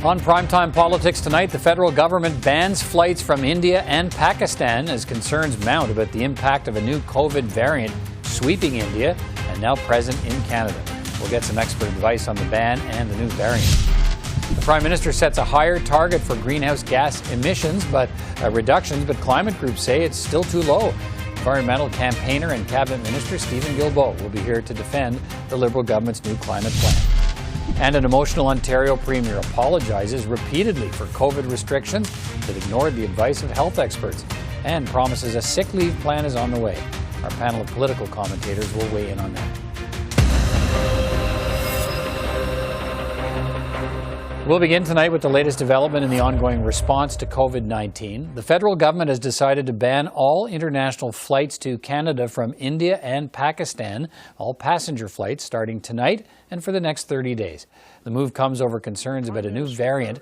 On Primetime Politics tonight, the federal government bans flights from India and Pakistan as concerns mount about the impact of a new COVID variant sweeping India and now present in Canada. We'll get some expert advice on the ban and the new variant. The Prime Minister sets a higher target for greenhouse gas emissions, reductions, but climate groups say it's still too low. Environmental campaigner and Cabinet Minister Steven Guilbeault will be here to defend the Liberal government's new climate plan. And an emotional Ontario Premier apologizes repeatedly for COVID restrictions that ignored the advice of health experts and promises a sick leave plan is on the way. Our panel of political commentators will weigh in on that. We'll begin tonight with the latest development in the ongoing response to COVID-19. The federal government has decided to ban all international flights to Canada from India and Pakistan, all passenger flights starting tonight and for the next 30 days. The move comes over concerns about a new variant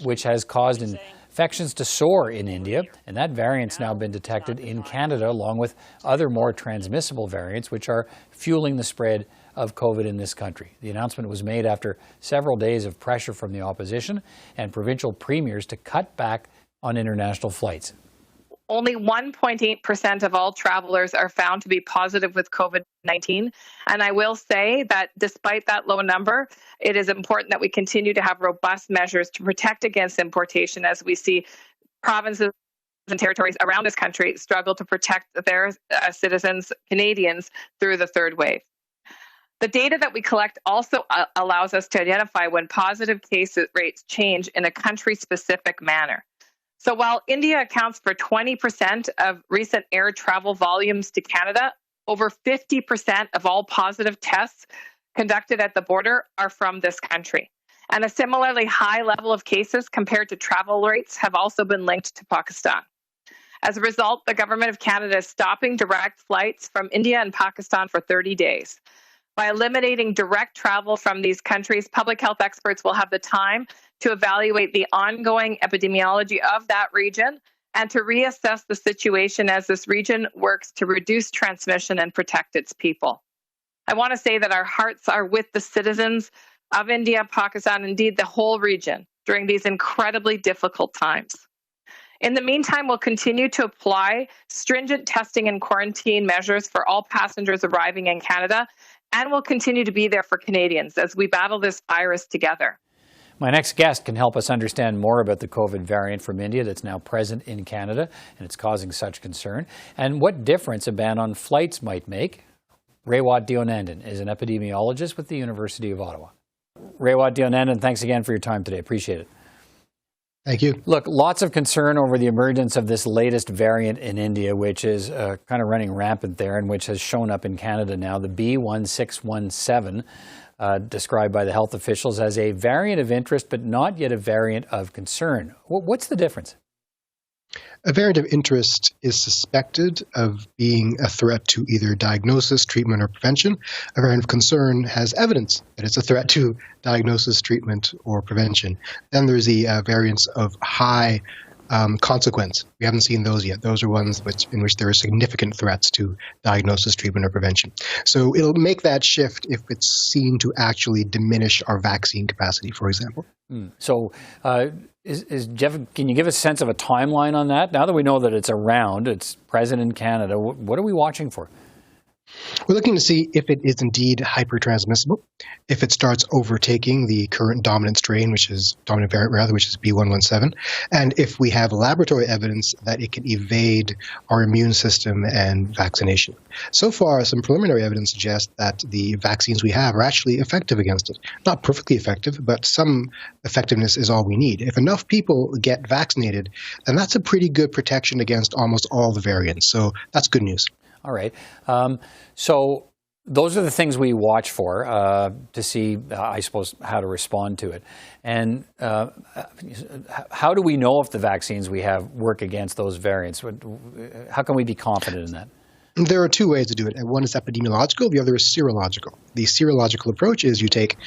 which has caused infections to soar in India, and that variant's now been detected in Canada along with other more transmissible variants which are fueling the spread of COVID in this country. The announcement was made after several days of pressure from the opposition and provincial premiers to cut back on international flights. Only 1.8% of all travelers are found to be positive with COVID-19. And I will say that despite that low number, it is important that we continue to have robust measures to protect against importation as we see provinces and territories around this country struggle to protect their citizens, Canadians, through the third wave. The data that we collect also allows us to identify when positive case rates change in a country-specific manner. So while India accounts for 20% of recent air travel volumes to Canada, over 50% of all positive tests conducted at the border are from this country. And a similarly high level of cases compared to travel rates have also been linked to Pakistan. As a result, the Government of Canada is stopping direct flights from India and Pakistan for 30 days. By eliminating direct travel from these countries, public health experts will have the time to evaluate the ongoing epidemiology of that region and to reassess the situation as this region works to reduce transmission and protect its people. I want to say that our hearts are with the citizens of India, Pakistan, indeed the whole region during these incredibly difficult times. In the meantime, we'll continue to apply stringent testing and quarantine measures for all passengers arriving in Canada, and we'll continue to be there for Canadians as we battle this virus together. My next guest can help us understand more about the COVID variant from India that's now present in Canada and it's causing such concern, and what difference a ban on flights might make. Raywat Deonandan is an epidemiologist with the University of Ottawa. Raywat Deonandan, thanks again for your time today. Appreciate it. Thank you. Look, lots of concern over the emergence of this latest variant in India, which is kind of running rampant there and which has shown up in Canada now, the B1617, described by the health officials as a variant of interest, but not yet a variant of concern. What's the difference? A variant of interest is suspected of being a threat to either diagnosis, treatment, or prevention. A variant of concern has evidence that it's a threat to diagnosis, treatment, or prevention. Then there's the variants of high consequence. We haven't seen those yet. Those are ones in which there are significant threats to diagnosis, treatment, or prevention. So it'll make that shift if it's seen to actually diminish our vaccine capacity, for example. So, Jeff, can you give us a sense of a timeline on that? Now that we know that it's around, it's present in Canada, what are we watching for? We're looking to see if it is indeed hypertransmissible, if it starts overtaking the current dominant strain, dominant variant, which is B117, and if we have laboratory evidence that it can evade our immune system and vaccination. So far, some preliminary evidence suggests that the vaccines we have are actually effective against it. Not perfectly effective, but some effectiveness is all we need. If enough people get vaccinated, then that's a pretty good protection against almost all the variants. So that's good news. All right. So those are the things we watch for to see, I suppose, how to respond to it. And how do we know if the vaccines we have work against those variants? How can we be confident in that? There are two ways to do it. One is epidemiological, the other is serological. The serological approach is you take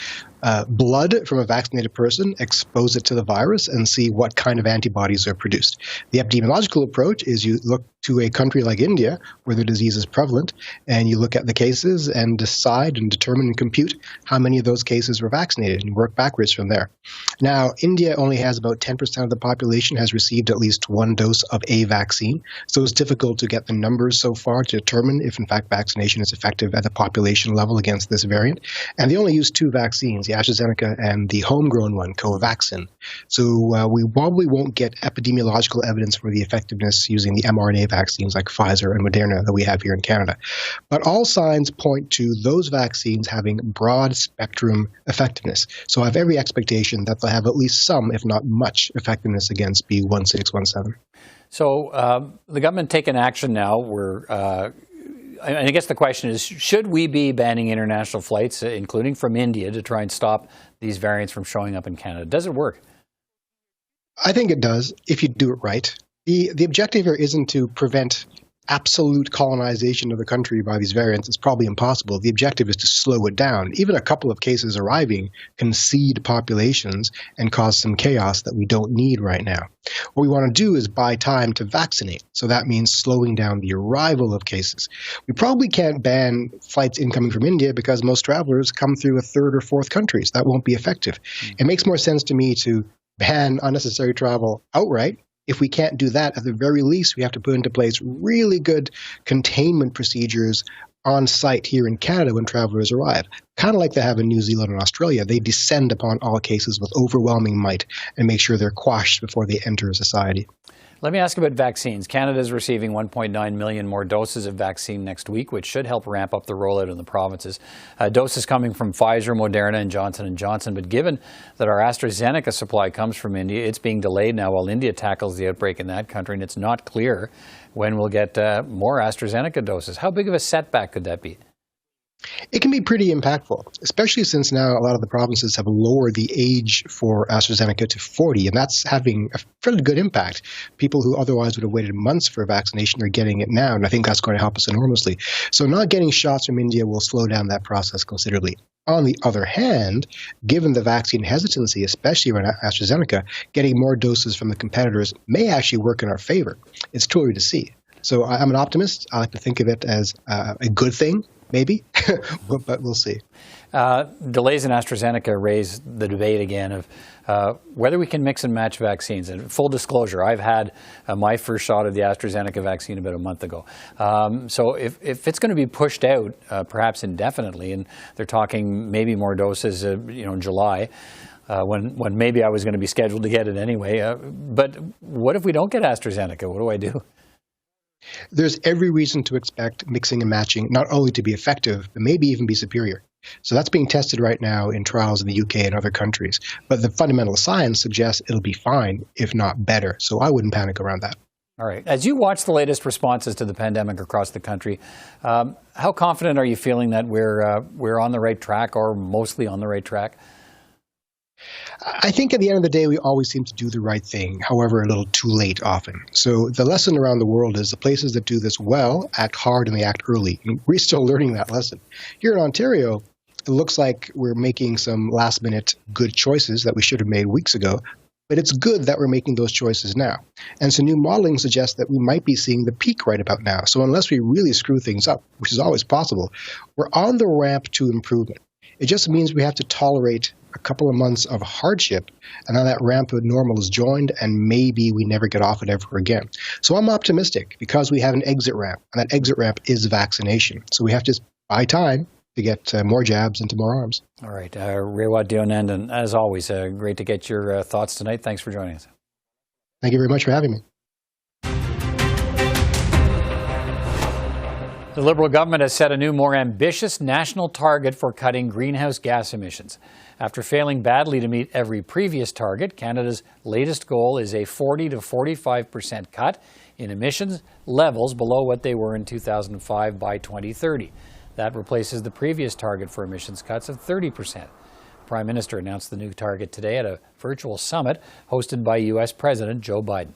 blood from a vaccinated person, expose it to the virus, and see what kind of antibodies are produced. The epidemiological approach is you look to a country like India, where the disease is prevalent, and you look at the cases and decide and determine and compute how many of those cases were vaccinated and work backwards from there. Now, India only has about 10% of the population has received at least one dose of a vaccine, so it's difficult to get the numbers so far to determine if, in fact, vaccination is effective at the population level against this variant. And they only use two vaccines, the AstraZeneca and the homegrown one, Covaxin. So we probably won't get epidemiological evidence for the effectiveness using the mRNA vaccines like Pfizer and Moderna that we have here in Canada. But all signs point to those vaccines having broad spectrum effectiveness. So I have every expectation that they'll have at least some, if not much, effectiveness against B1617. So the government taking action now. I guess the question is, should we be banning international flights, including from India, to try and stop these variants from showing up in Canada? Does it work? I think it does, if you do it right. The objective here isn't to prevent absolute colonization of the country by these variants. It's probably impossible. The objective is to slow it down. Even a couple of cases arriving can seed populations and cause some chaos that we don't need right now. What we want to do is buy time to vaccinate. So that means slowing down the arrival of cases. We probably can't ban flights incoming from India because most travelers come through a third or fourth countries. That won't be effective. It makes more sense to me to ban unnecessary travel outright. If we can't do that, at the very least, we have to put into place really good containment procedures on site here in Canada when travelers arrive. Kind of like they have in New Zealand and Australia. They descend upon all cases with overwhelming might and make sure they're quashed before they enter society. Let me ask about vaccines. Canada is receiving 1.9 million more doses of vaccine next week, which should help ramp up the rollout in the provinces. Doses coming from Pfizer, Moderna, and Johnson & Johnson. But given that our AstraZeneca supply comes from India, it's being delayed now while India tackles the outbreak in that country, and it's not clear when we'll get more AstraZeneca doses. How big of a setback could that be? It can be pretty impactful, especially since now a lot of the provinces have lowered the age for AstraZeneca to 40, and that's having a fairly good impact. People who otherwise would have waited months for a vaccination are getting it now, and I think that's going to help us enormously. So not getting shots from India will slow down that process considerably. On the other hand, given the vaccine hesitancy, especially around AstraZeneca, getting more doses from the competitors may actually work in our favor. It's too early to see. So I'm an optimist. I like to think of it as a good thing. Maybe, but we'll see. Delays in AstraZeneca raise the debate again of whether we can mix and match vaccines. And full disclosure, I've had my first shot of the AstraZeneca vaccine about a month ago. So if it's going to be pushed out, perhaps indefinitely, and they're talking maybe more doses, in July, when maybe I was going to be scheduled to get it anyway. But what if we don't get AstraZeneca? What do I do? There's every reason to expect mixing and matching not only to be effective, but maybe even be superior. So that's being tested right now in trials in the UK and other countries. But the fundamental science suggests it'll be fine, if not better. So I wouldn't panic around that. All right. As you watch the latest responses to the pandemic across the country, how confident are you feeling that we're on the right track, or mostly on the right track? I think at the end of the day, we always seem to do the right thing, however, a little too late often. So the lesson around the world is the places that do this well act hard and they act early. And we're still learning that lesson. Here in Ontario, it looks like we're making some last-minute good choices that we should have made weeks ago. But it's good that we're making those choices now. And so new modeling suggests that we might be seeing the peak right about now. So unless we really screw things up, which is always possible, we're on the ramp to improvement. It just means we have to tolerate a couple of months of hardship, and then that ramp to normal is joined, and maybe we never get off it ever again. So I'm optimistic because we have an exit ramp, and that exit ramp is vaccination. So we have to buy time to get more jabs into more arms. All right. Raywat Deonandan, as always, great to get your thoughts tonight. Thanks for joining us. Thank you very much for having me. The Liberal government has set a new, more ambitious national target for cutting greenhouse gas emissions. After failing badly to meet every previous target, Canada's latest goal is a 40 to 45% cut in emissions levels below what they were in 2005 by 2030. That replaces the previous target for emissions cuts of 30%. The Prime Minister announced the new target today at a virtual summit hosted by U.S. President Joe Biden.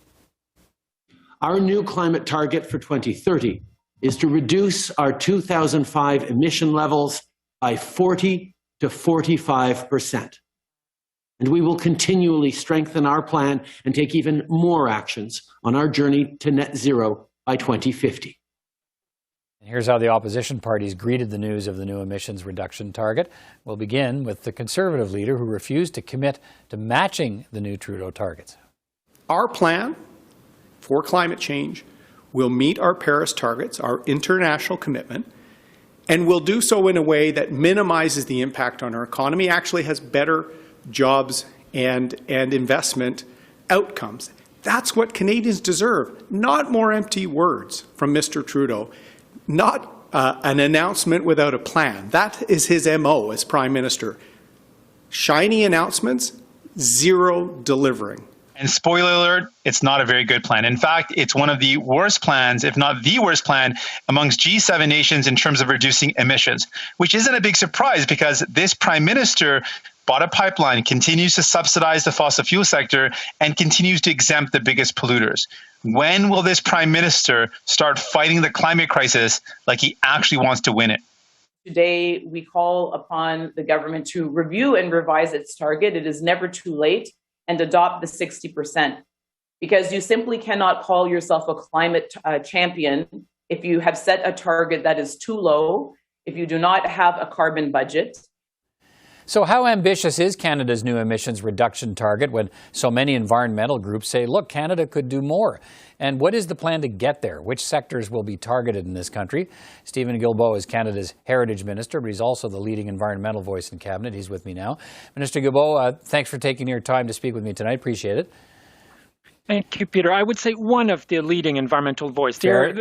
Our new climate target for 2030 is to reduce our 2005 emission levels by 40 to 45%. And we will continually strengthen our plan and take even more actions on our journey to net zero by 2050. Here's how the opposition parties greeted the news of the new emissions reduction target. We'll begin with the Conservative leader who refused to commit to matching the new Trudeau targets. Our plan for climate change will meet our Paris targets, our international commitment, and will do so in a way that minimizes the impact on our economy, actually has better jobs and investment outcomes. That's what Canadians deserve, not more empty words from Mr. Trudeau, not an announcement without a plan. That is his MO as Prime Minister. Shiny announcements, zero delivering. And spoiler alert, it's not a very good plan. In fact, it's one of the worst plans, if not the worst plan, amongst G7 nations in terms of reducing emissions, which isn't a big surprise because this Prime Minister bought a pipeline, continues to subsidize the fossil fuel sector, and continues to exempt the biggest polluters. When will this Prime Minister start fighting the climate crisis like he actually wants to win it? Today, we call upon the government to review and revise its target. It is never too late, and adopt the 60%. Because you simply cannot call yourself a climate champion if you have set a target that is too low, if you do not have a carbon budget. So how ambitious is Canada's new emissions reduction target when so many environmental groups say, look, Canada could do more? And what is the plan to get there? Which sectors will be targeted in this country? Steven Guilbeault is Canada's Heritage Minister, but he's also the leading environmental voice in Cabinet. He's with me now. Minister Guilbeault, thanks for taking your time to speak with me tonight. Appreciate it. Thank you, Peter. I would say one of the leading environmental voice. There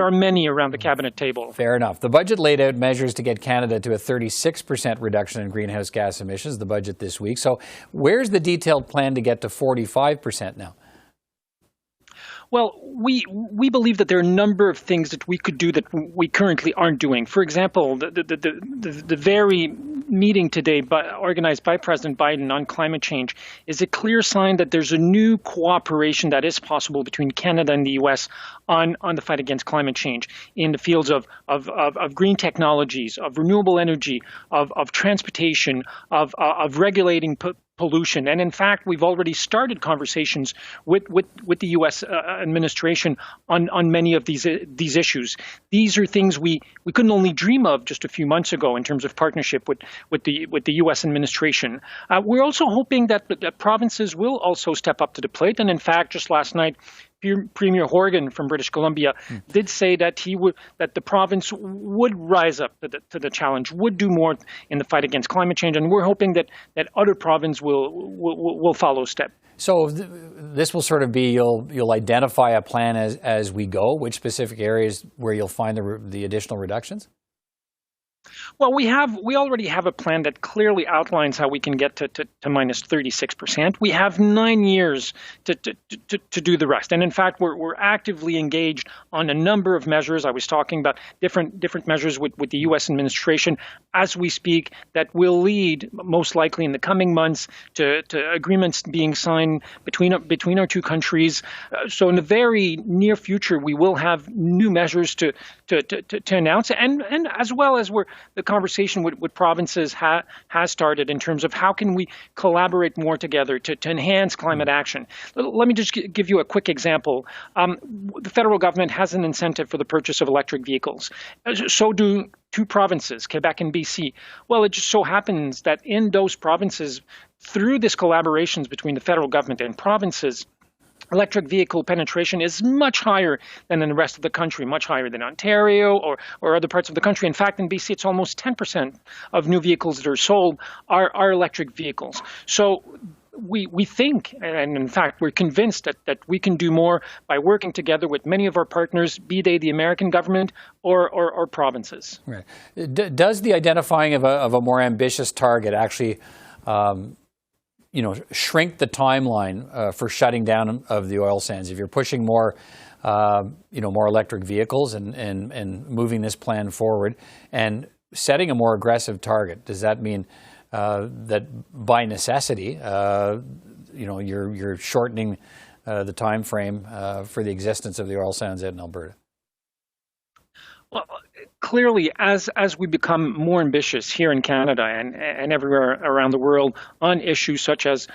are many around the cabinet table. Fair enough. The budget laid out measures to get Canada to a 36% reduction in greenhouse gas emissions, the budget this week. So where's the detailed plan to get to 45% now? Well, we believe that there are a number of things that we could do that we currently aren't doing. For example, the very meeting today organized by President Biden on climate change is a clear sign that there's a new cooperation that is possible between Canada and the U.S. on the fight against climate change in the fields of green technologies, of renewable energy, of transportation, of regulating pollution. And in fact, we've already started conversations with the U.S. administration on many of these issues. These are things we couldn't only dream of just a few months ago in terms of partnership with the U.S. administration. We're also hoping that provinces will also step up to the plate. And in fact, just last night, Premier Horgan from British Columbia did say that that the province would rise up to the challenge, would do more in the fight against climate change, and we're hoping that other provinces will follow step. So this will sort of be you'll identify a plan as we go. Which specific areas where you'll find the additional reductions? Well, we already have a plan that clearly outlines how we can get to minus 36%. We have 9 years to do the rest. And in fact, we're actively engaged on a number of measures. I was talking about different measures with the U.S. administration as we speak that will lead, most likely in the coming months, to agreements being signed between our two countries. So in the very near future, we will have new measures to announce, and as well as the conversation with provinces has started in terms of how can we collaborate more together to enhance climate action. Let me just give you a quick example. The federal government has an incentive for the purchase of electric vehicles. So do two provinces, Quebec and BC. Well, it just so happens that in those provinces, through this collaborations between the federal government and provinces, electric vehicle penetration is much higher than in the rest of the country, much higher than Ontario or other parts of the country. In fact, in BC, it's almost 10% of new vehicles that are sold are electric vehicles. So we think, and in fact, we're convinced that we can do more by working together with many of our partners, be they the American government or provinces. Right. Does the identifying of a more ambitious target actually shrink the timeline for shutting down of the oil sands? If you're pushing more electric vehicles and moving this plan forward and setting a more aggressive target, does that mean that by necessity, you're shortening the time frame for the existence of the oil sands in Alberta? Well, clearly, as we become more ambitious here in Canada and everywhere around the world on issues such as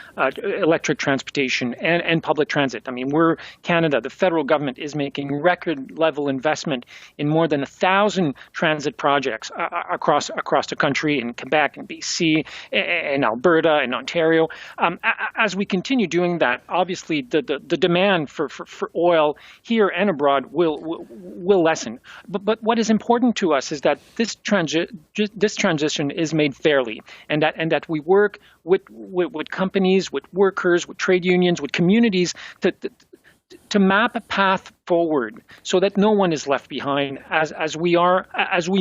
electric transportation and public transit, I mean, Canada, the federal government is making record level investment in more than 1,000 transit projects across the country, in Quebec and BC, in Alberta and Ontario. As we continue doing that, obviously the demand for oil here and abroad will lessen. But what is important to us is that this transition is made fairly, and that we work with companies, with workers, with trade unions, with communities to map a path forward so that no one is left behind as we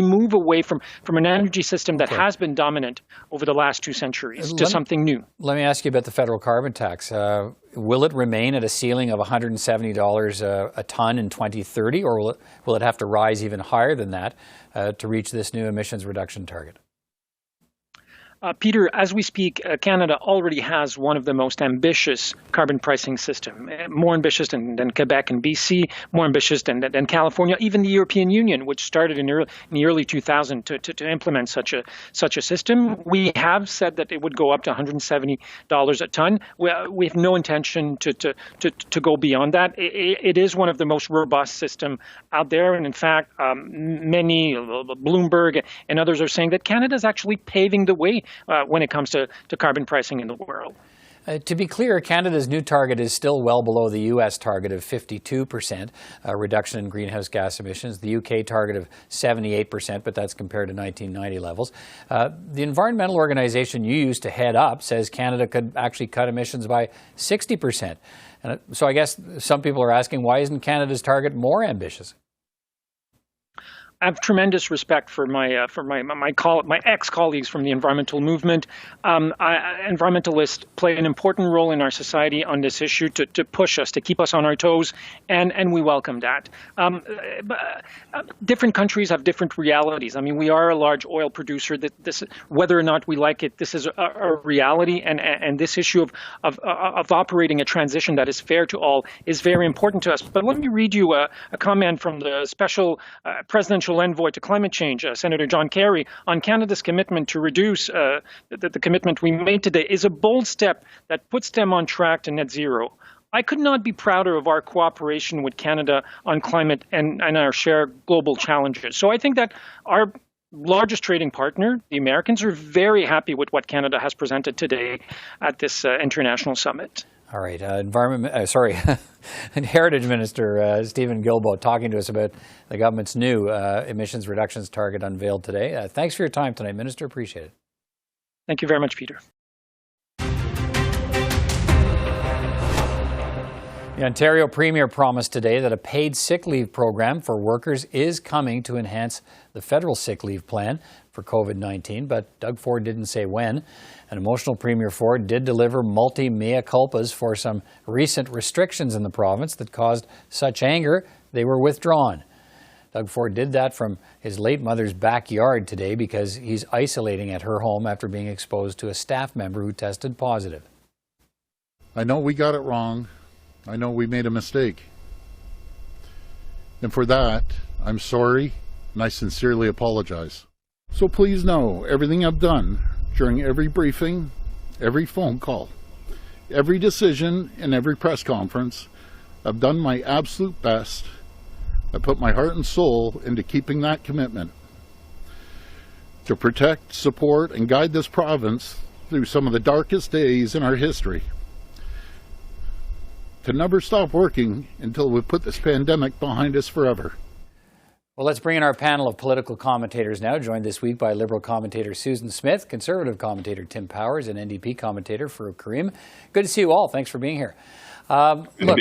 move away from an energy system that has been dominant over the last 2 centuries to something new. Let me ask you about the federal carbon tax. Will it remain at a ceiling of $170 a ton in 2030, or will it have to rise even higher than that to reach this new emissions reduction target? Peter, as we speak, Canada already has one of the most ambitious carbon pricing system, more ambitious than Quebec and BC, more ambitious than California, even the European Union, which started in the early 2000s to implement such a system. We have said that it would go up to $170 a ton. We have no intention to go beyond that. It is one of the most robust system out there, and in fact, many, Bloomberg and others are saying that Canada is actually paving the way when it comes to carbon pricing in the world. To be clear, Canada's new target is still well below the U.S. target of 52% reduction in greenhouse gas emissions, the UK target of 78%, but that's compared to 1990 levels. The environmental organization you used to head up says Canada could actually cut emissions by 60%. And so I guess some people are asking, why isn't Canada's target more ambitious? I have tremendous respect for my ex-colleagues from the environmental movement. Environmentalists play an important role in our society on this issue to push us, to keep us on our toes, and we welcome that. Different countries have different realities. I mean, we are a large oil producer. This, whether or not we like it, this is a reality, and this issue of operating a transition that is fair to all is very important to us. But let me read you a comment from the special presidential envoy to climate change, Senator John Kerry, on Canada's commitment to reduce the commitment we made today is a bold step that puts them on track to net zero. I could not be prouder of our cooperation with Canada on climate and our shared global challenges. So I think that our largest trading partner, the Americans, are very happy with what Canada has presented today at this international summit. All right, Heritage Minister Steven Guilbeault talking to us about the government's new emissions reductions target unveiled today. Thanks for your time tonight, Minister. Appreciate it. Thank you very much, Peter. The Ontario Premier promised today that a paid sick leave program for workers is coming to enhance the federal sick leave plan for COVID-19, but Doug Ford didn't say when. An emotional Premier Ford did deliver multi-mea culpas for some recent restrictions in the province that caused such anger they were withdrawn. Doug Ford did that from his late mother's backyard today because he's isolating at her home after being exposed to a staff member who tested positive. I know we got it wrong. I know we made a mistake. And for that, I'm sorry, and I sincerely apologize. So please know everything I've done during every briefing, every phone call, every decision, and every press conference, I've done my absolute best. I put my heart and soul into keeping that commitment to protect, support, and guide this province through some of the darkest days in our history. To never stop working until we put this pandemic behind us forever. Well, let's bring in our panel of political commentators now, joined this week by Liberal commentator Susan Smith, Conservative commentator Tim Powers, and NDP commentator Farouk Karim. Good to see you all. Thanks for being here. Look,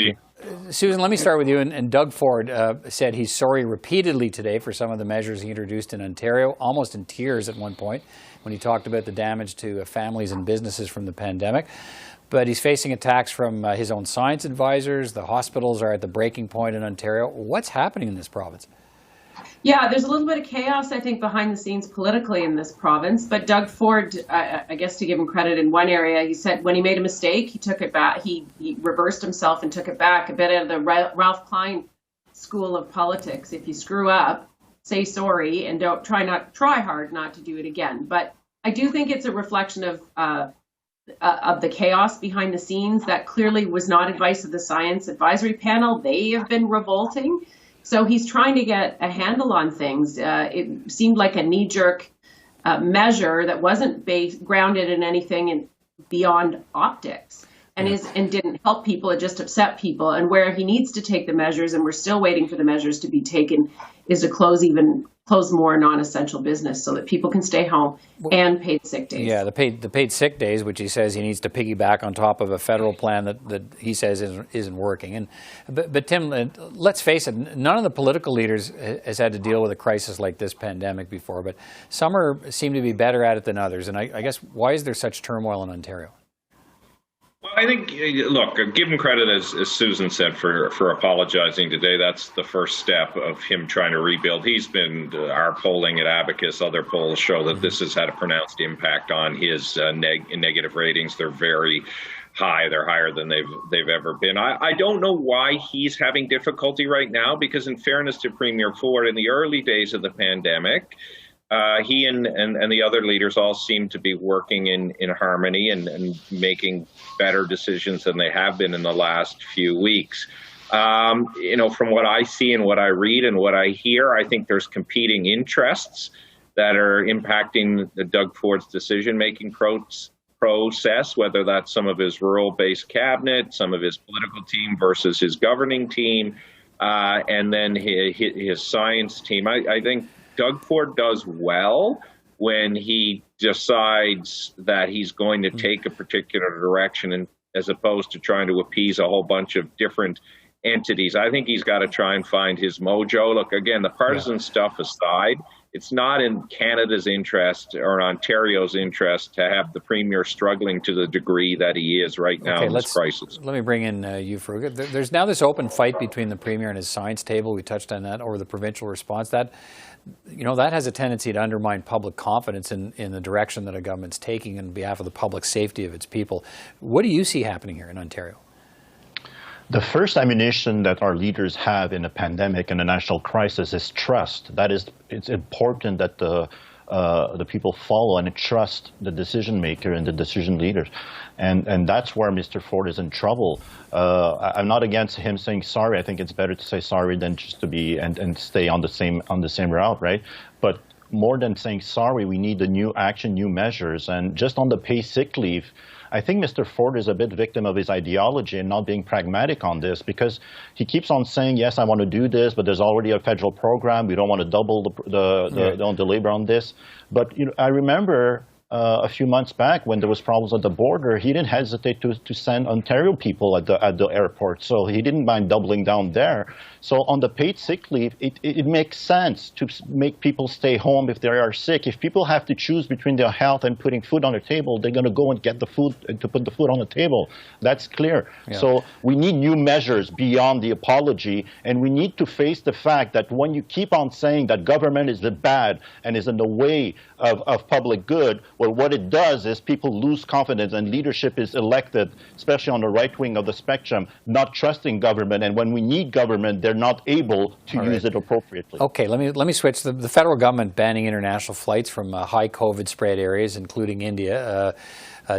Susan, let me start with you. And Doug Ford said he's sorry repeatedly today for some of the measures he introduced in Ontario, almost in tears at one point when he talked about the damage to families and businesses from the pandemic. But he's facing attacks from his own science advisors. The hospitals are at the breaking point in Ontario. What's happening in this province? Yeah, there's a little bit of chaos, I think, behind the scenes politically in this province. But Doug Ford, I guess to give him credit in one area, he said when he made a mistake, he took it back. He reversed himself and took it back, a bit out of the Ralph Klein school of politics. If you screw up, say sorry and don't try hard not to do it again. But I do think it's a reflection of the chaos behind the scenes. That clearly was not advice of the Science Advisory Panel. They have been revolting. So he's trying to get a handle on things. It seemed like a knee-jerk measure that wasn't grounded in anything beyond optics and didn't help people. It just upset people. And where he needs to take the measures, and we're still waiting for the measures to be taken, is to close more non-essential business so that people can stay home and paid sick days. Yeah, the paid sick days, which he says he needs to piggyback on top of a federal plan that he says isn't working. But Tim, let's face it, none of the political leaders has had to deal with a crisis like this pandemic before, but some seem to be better at it than others. And I guess, why is there such turmoil in Ontario? Well, I think, look, give him credit, as Susan said, for apologizing today. That's the first step of him trying to rebuild. He's been, our polling at Abacus, other polls show that this has had a pronounced impact on his negative ratings. They're very high. They're higher than they've ever been. I don't know why he's having difficulty right now, because in fairness to Premier Ford, in the early days of the pandemic, he and the other leaders all seem to be working in harmony and making better decisions than they have been in the last few weeks. From what I see and what I read and what I hear, I think there's competing interests that are impacting Doug Ford's decision-making process, whether that's some of his rural-based cabinet, some of his political team versus his governing team, and then his science team. I think Doug Ford does well when he decides that he's going to take a particular direction, and as opposed to trying to appease a whole bunch of different entities. I think he's got to try and find his mojo. Look, again, the partisan stuff aside, it's not in Canada's interest or Ontario's interest to have the Premier struggling to the degree that he is right now in this crisis. Let me bring in you, Farouk. There's now this open fight between the Premier and his science table. We touched on that, or the provincial response. That has a tendency to undermine public confidence in the direction that a government's taking on behalf of the public safety of its people. What do you see happening here in Ontario? The first ammunition that our leaders have in a pandemic and a national crisis is trust. It's important that the people follow and trust the decision maker and the decision leaders, and that's where Mr. Ford is in trouble. I'm not against him saying sorry. I think it's better to say sorry than just to be and stay on the same route, right? But more than saying sorry, we need a new action, new measures, and just on the paid sick leave. I think Mr. Ford is a bit victim of his ideology and not being pragmatic on this, because he keeps on saying, yes, I want to do this, but there's already a federal program. We don't want to double the labor on this. But I remember a few months back when there was problems at the border, he didn't hesitate to send Ontario people at the airport. So he didn't mind doubling down there. So on the paid sick leave, it makes sense to make people stay home if they are sick. If people have to choose between their health and putting food on their table, they're going to go and get the food to put the food on the table. That's clear. Yeah. So we need new measures beyond the apology, and we need to face the fact that when you keep on saying that government is the bad and is in the way of public good, well, what it does is people lose confidence, and leadership is elected, especially on the right wing of the spectrum, not trusting government. And when we need government, they're not able to use it appropriately. Okay, let me switch. The federal government banning international flights from high COVID spread areas, including India.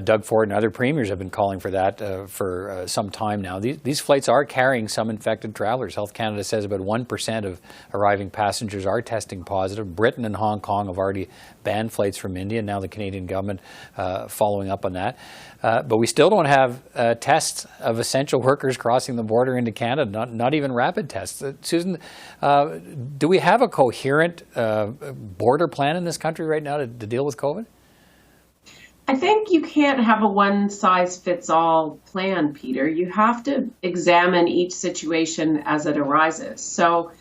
Doug Ford and other premiers have been calling for that for some time now. These flights are carrying some infected travelers. Health Canada says about 1% of arriving passengers are testing positive. Britain and Hong Kong have already banned flights from India. Now the Canadian government following up on that. But we still don't have tests of essential workers crossing the border into Canada, not even rapid tests. Susan, do we have a coherent border plan in this country right now to deal with COVID? I think you can't have a one-size-fits-all plan, Peter. You have to examine each situation as it arises. So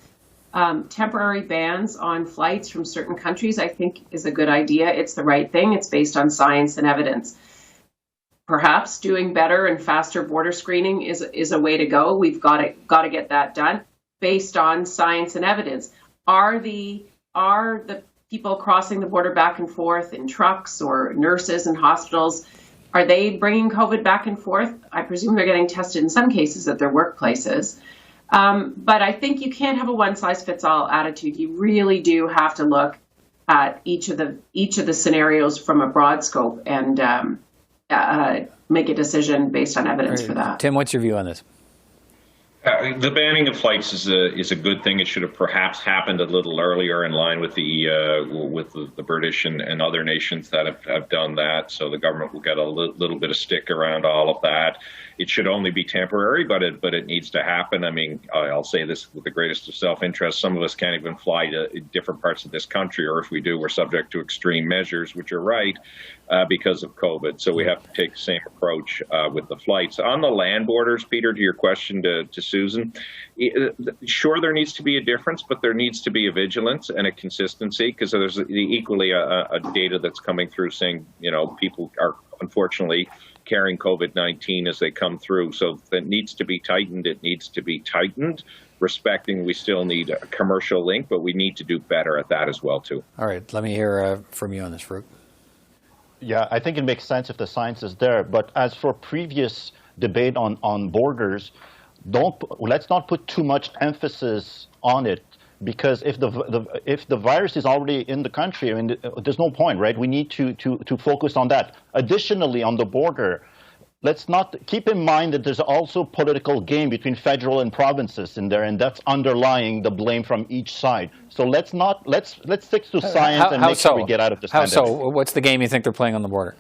temporary bans on flights from certain countries, I think, is a good idea. It's the right thing. It's based on science and evidence. Perhaps doing better and faster border screening is a way to go. We've got to get that done based on science and evidence. Are the people crossing the border back and forth in trucks, or nurses in hospitals, are they bringing COVID back and forth? I presume they're getting tested in some cases at their workplaces. But I think you can't have a one-size-fits-all attitude. You really do have to look at each of the scenarios from a broad scope and make a decision based on evidence for that. Tim, what's your view on this? The banning of flights is a good thing. It should have perhaps happened a little earlier, in line with the British and other nations that have done that. So the government will get a little bit of stick around all of that. It should only be temporary, but it needs to happen. I mean, I'll say this with the greatest of self-interest: some of us can't even fly to different parts of this country, or if we do, we're subject to extreme measures, which are right, because of COVID. So we have to take the same approach with the flights. On the land borders, Peter, to your question to Susan, sure, there needs to be a difference, but there needs to be a vigilance and a consistency, because there's equally a data that's coming through saying, people are unfortunately carrying COVID-19 as they come through. So that needs to be tightened. It needs to be tightened, respecting we still need a commercial link, but we need to do better at that as well, too. All right, let me hear from you on this, Farouk. Yeah, I think it makes sense if the science is there. But as for previous debate on borders, let's not put too much emphasis on it, because if the virus is already in the country, I mean, there's no point, right? We need to focus on that. Additionally, on the border, let's not keep in mind that there's also political game between federal and provinces in there, and that's underlying the blame from each side. So let's stick to science and make sure we get out of this pandemic. How so? What's the game you think they're playing on the border?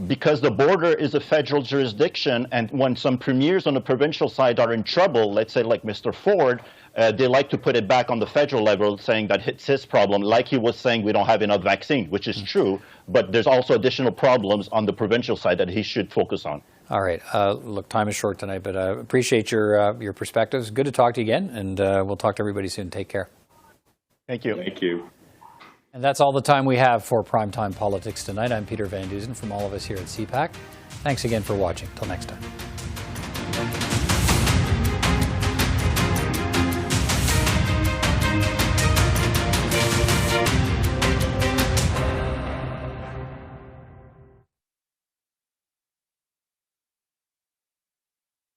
Because the border is a federal jurisdiction, and when some premiers on the provincial side are in trouble, let's say like Mr. Ford, they like to put it back on the federal level, saying that it's his problem, like he was saying we don't have enough vaccine, which is true, but there's also additional problems on the provincial side that he should focus on. All right. Look, time is short tonight, but appreciate your perspectives. Good to talk to you again, and we'll talk to everybody soon. Take care. Thank you. Thank you. And that's all the time we have for Primetime Politics tonight. I'm Peter Van Dusen from all of us here at CPAC. Thanks again for watching. Till next time.